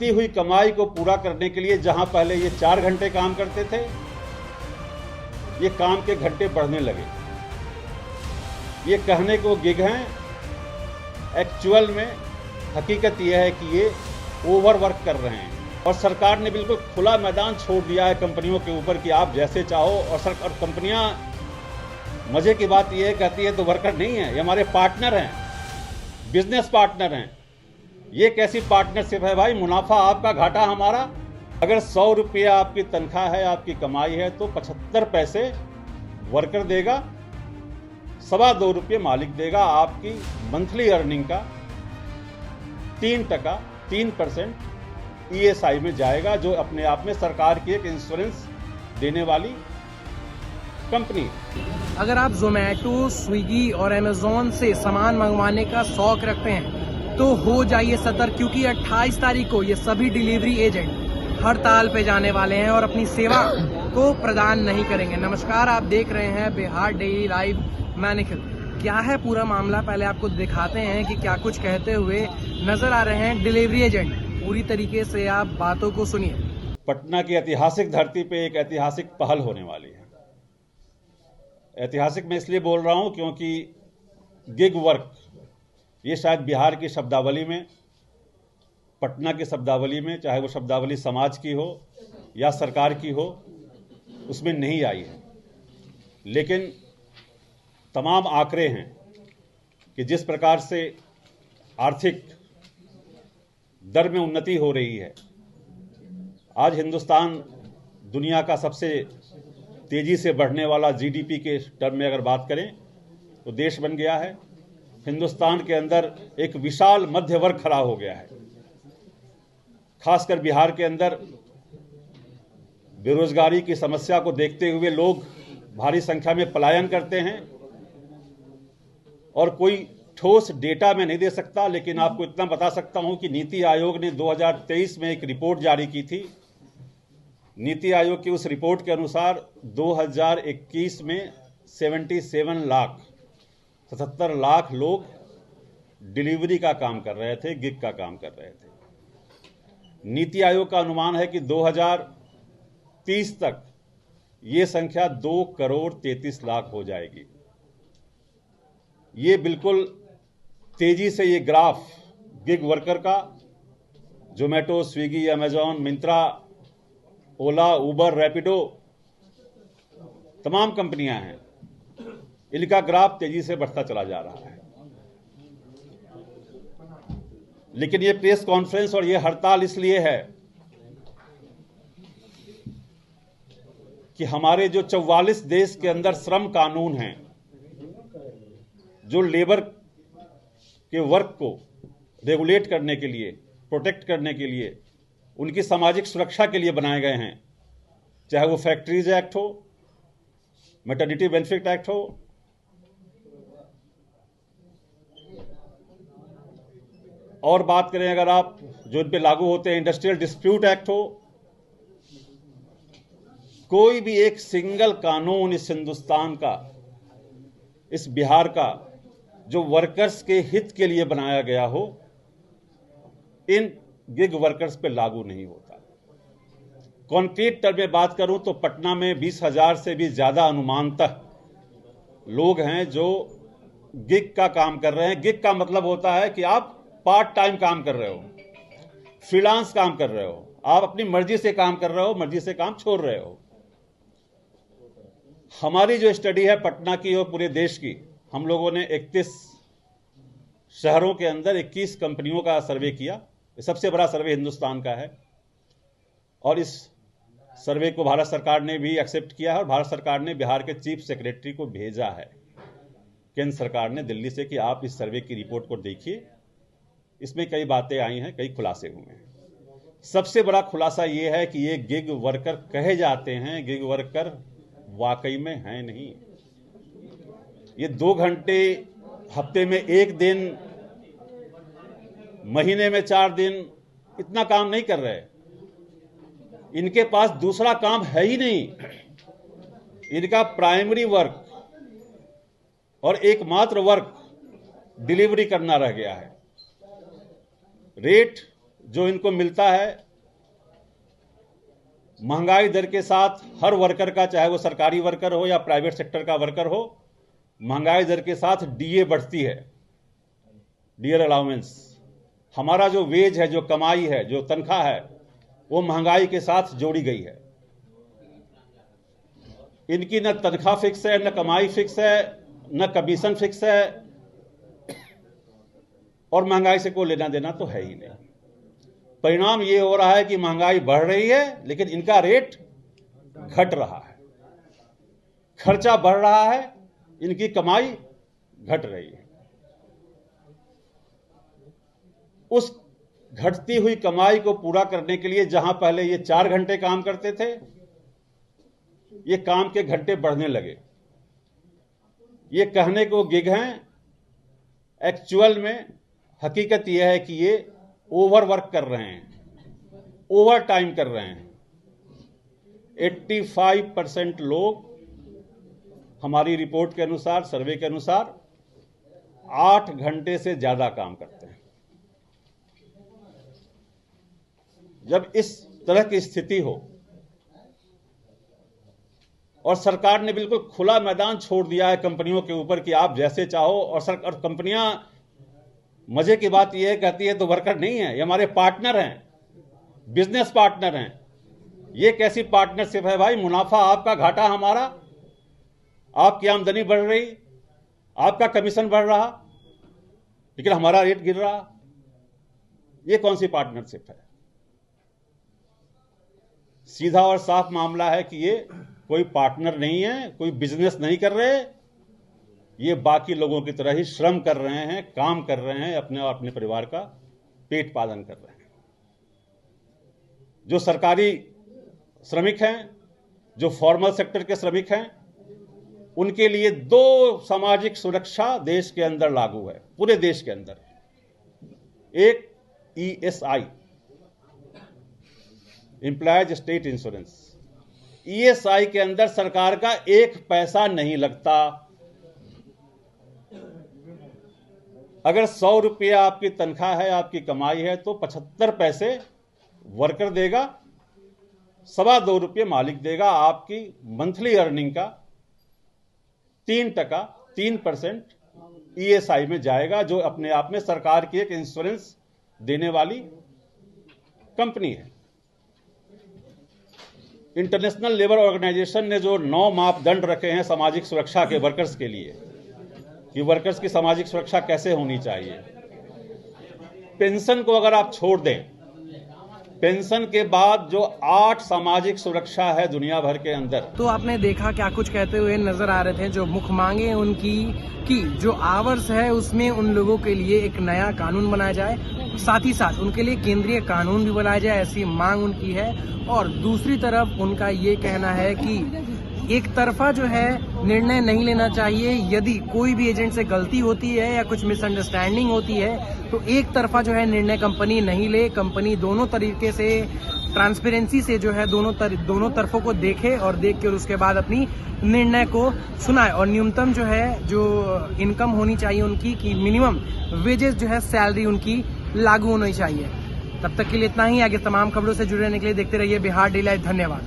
बढ़ती हुई कमाई को पूरा करने के लिए जहां पहले ये 4 घंटे काम करते थे, ये काम के घंटे बढ़ने लगे। ये कहने को गिग हैं, एक्चुअल में हकीकत यह है कि ये ओवरवर्क कर रहे हैं और सरकार ने बिल्कुल खुला मैदान छोड़ दिया है कंपनियों के ऊपर कि आप जैसे चाहो। और कंपनियां, मजे की बात यह कहती है तो वर्कर नहीं है, ये हमारे पार्टनर हैं, बिजनेस पार्टनर हैं। ये कैसी पार्टनरशिप है भाई? मुनाफा आपका, घाटा हमारा। अगर 100 रुपया आपकी तनख्वाह है, आपकी कमाई है, तो 75 पैसे वर्कर देगा, 2.25 रुपये मालिक देगा। आपकी मंथली अर्निंग का 3% ESI में जाएगा, जो अपने आप में सरकार की एक इंश्योरेंस देने वाली कंपनी है। अगर आप जोमेटो, स्विगी और अमेजोन से सामान मंगवाने का शौक रखते हैं तो हो जाइए सतर्क, क्योंकि 28 तारीख को ये सभी डिलीवरी एजेंट हड़ताल पे जाने वाले हैं और अपनी सेवा को प्रदान नहीं करेंगे। नमस्कार, आप देख रहे हैं बिहार डेली लाइव। मैं निखिल। क्या है पूरा मामला, पहले आपको दिखाते हैं कि क्या कुछ कहते हुए नजर आ रहे हैं डिलीवरी एजेंट। पूरी तरीके से आप बातों को सुनिए। पटना की ऐतिहासिक धरती पे एक ऐतिहासिक पहल होने वाली है। ऐतिहासिक मैं इसलिए बोल रहा हूं क्योंकि गिग वर्क, ये शायद बिहार की शब्दावली में, पटना की शब्दावली में, चाहे वो शब्दावली समाज की हो या सरकार की हो, उसमें नहीं आई है। लेकिन तमाम आंकड़े हैं कि जिस प्रकार से आर्थिक दर में उन्नति हो रही है, आज हिंदुस्तान दुनिया का सबसे तेजी से बढ़ने वाला GDP के टर्म में अगर बात करें तो देश बन गया है। हिंदुस्तान के अंदर एक विशाल मध्य वर्ग खड़ा हो गया है। खासकर बिहार के अंदर बेरोजगारी की समस्या को देखते हुए लोग भारी संख्या में पलायन करते हैं और कोई ठोस डेटा में नहीं दे सकता, लेकिन आपको इतना बता सकता हूं कि नीति आयोग ने 2023 में एक रिपोर्ट जारी की थी। नीति आयोग की उस रिपोर्ट के अनुसार 2021 में 77 लाख लोग डिलीवरी का काम कर रहे थे, गिग का काम कर रहे थे। नीति आयोग का अनुमान है कि 2030 तक ये संख्या 2,33,00,000 हो जाएगी। ये बिल्कुल तेजी से ये ग्राफ गिग वर्कर का, जोमेटो, स्विगी, अमेजॉन, मिंत्रा, ओला, उबर, रैपिडो, तमाम कंपनियां हैं, इनका ग्राफ तेजी से बढ़ता चला जा रहा है। लेकिन ये प्रेस कॉन्फ्रेंस और ये हड़ताल इसलिए है कि हमारे जो 44 देश के अंदर श्रम कानून हैं, जो लेबर के वर्क को रेगुलेट करने के लिए, प्रोटेक्ट करने के लिए, उनकी सामाजिक सुरक्षा के लिए बनाए गए हैं, चाहे वो फैक्ट्रीज एक्ट हो, मैटरनिटी बेनिफिट एक्ट हो, और बात करें अगर आप जो इन पे लागू होते हैं, इंडस्ट्रियल डिस्प्यूट एक्ट हो, कोई भी एक सिंगल कानून इस हिंदुस्तान का, इस बिहार का, जो वर्कर्स के हित के लिए बनाया गया हो, इन गिग वर्कर्स पे लागू नहीं होता। कॉन्क्रीट टर्म में बात करूं तो पटना में 20,000 से भी ज्यादा अनुमानतः लोग हैं जो गिग का काम कर रहे हैं। गिग का मतलब होता है कि आप पार्ट टाइम काम कर रहे हो, फ्रीलांस काम कर रहे हो, आप अपनी मर्जी से काम कर रहे हो, मर्जी से काम छोड़ रहे हो। हमारी जो स्टडी है पटना की और पूरे देश की, हम लोगों ने 31 शहरों के अंदर 21 कंपनियों का सर्वे किया। सबसे बड़ा सर्वे हिंदुस्तान का है और इस सर्वे को भारत सरकार ने भी एक्सेप्ट किया है और भारत सरकार ने बिहार के चीफ सेक्रेटरी को भेजा है केंद्र सरकार ने दिल्ली से कि आप इस सर्वे की रिपोर्ट को देखिए। इसमें कई बातें आई हैं, कई खुलासे हुए हैं। सबसे बड़ा खुलासा यह है कि ये गिग वर्कर कहे जाते हैं, गिग वर्कर वाकई में हैं नहीं। ये 2 घंटे हफ्ते में 1 दिन, महीने में 4 दिन इतना काम नहीं कर रहे। इनके पास दूसरा काम है ही नहीं। इनका प्राइमरी वर्क और एकमात्र वर्क डिलीवरी करना रह गया है। रेट जो इनको मिलता है महंगाई दर के साथ हर वर्कर का, चाहे वो सरकारी वर्कर हो या प्राइवेट सेक्टर का वर्कर हो, महंगाई दर के साथ डीए बढ़ती है, डियर अलाउंस। हमारा जो वेज है, जो कमाई है, जो तनख्वाह है, वो महंगाई के साथ जोड़ी गई है। इनकी न तनख्वाह फिक्स है, न कमाई फिक्स है, न कमीशन फिक्स है, और महंगाई से कोई लेना देना तो है ही नहीं। परिणाम ये हो रहा है कि महंगाई बढ़ रही है लेकिन इनका रेट घट रहा है, खर्चा बढ़ रहा है, इनकी कमाई घट रही है। उस घटती हुई कमाई को पूरा करने के लिए जहां पहले ये 4 घंटे काम करते थे, ये काम के घंटे बढ़ने लगे। ये कहने को गिग हैं, एक्चुअल में हकीकत यह है कि ये ओवरवर्क कर रहे हैं, ओवर टाइम कर रहे हैं। 85% लोग हमारी रिपोर्ट के अनुसार, सर्वे के अनुसार 8 घंटे से ज्यादा काम करते हैं। जब इस तरह की स्थिति हो और सरकार ने बिल्कुल खुला मैदान छोड़ दिया है कंपनियों के ऊपर कि आप जैसे चाहो, और कंपनियां, मजे की बात यह कहती है तो वर्कर नहीं है, ये हमारे पार्टनर हैं, बिजनेस पार्टनर हैं। ये कैसी पार्टनरशिप है भाई? मुनाफा आपका, घाटा हमारा, आपकी आमदनी बढ़ रही, आपका कमीशन बढ़ रहा, लेकिन हमारा रेट गिर रहा। ये कौन सी पार्टनरशिप है? सीधा और साफ मामला है कि ये कोई पार्टनर नहीं है, कोई बिजनेस नहीं कर रहे, ये बाकी लोगों की तरह ही श्रम कर रहे हैं, काम कर रहे हैं, अपने और अपने परिवार का पेट पालन कर रहे हैं। जो सरकारी श्रमिक हैं, जो फॉर्मल सेक्टर के श्रमिक हैं, उनके लिए 2 सामाजिक सुरक्षा देश के अंदर लागू है, पूरे देश के अंदर। एक ESI, employees state insurance. ESI के अंदर सरकार का 1 पैसा नहीं लगता। अगर 100 रुपया आपकी तनख्वाह है, आपकी कमाई है, तो 75 पैसे वर्कर देगा, 2.25 रुपये मालिक देगा। आपकी मंथली अर्निंग का 3% ESI में जाएगा, जो अपने आप में सरकार की एक इंश्योरेंस देने वाली कंपनी है। इंटरनेशनल लेबर ऑर्गेनाइजेशन ने जो 9 मापदंड रखे हैं सामाजिक सुरक्षा के वर्कर्स के लिए, कि वर्कर्स की सामाजिक सुरक्षा कैसे होनी चाहिए। पेंशन को अगर आप छोड़ दें, पेंशन के बाद जो 8 सामाजिक सुरक्षा है दुनिया भर के अंदर। तो आपने देखा क्या कुछ कहते हुए नजर आ रहे थे। जो मुख्य मांगे उनकी कि जो आवर्स है उसमें उन लोगों के लिए एक नया कानून बनाया जाए, साथ ही साथ उनके लिए केंद्रीय कानून भी बनाया जाए, ऐसी मांग उनकी है। और दूसरी तरफ उनका ये कहना है कि एक तरफा जो है निर्णय नहीं लेना चाहिए। यदि कोई भी एजेंट से गलती होती है या कुछ मिसअंडरस्टैंडिंग होती है तो एक तरफा जो है निर्णय कंपनी नहीं ले। कंपनी दोनों तरीके से ट्रांसपेरेंसी से जो है दोनों तरफों को देखे और देख कर उसके बाद अपनी निर्णय को सुनाए। और न्यूनतम जो है जो इनकम होनी चाहिए उनकी, कि मिनिमम वेजेस जो है सैलरी उनकी लागू होनी चाहिए। तब तक के लिए इतना ही। आगे तमाम खबरों से जुड़े रहने के लिए देखते रहिए बिहार डेली लाइव। धन्यवाद।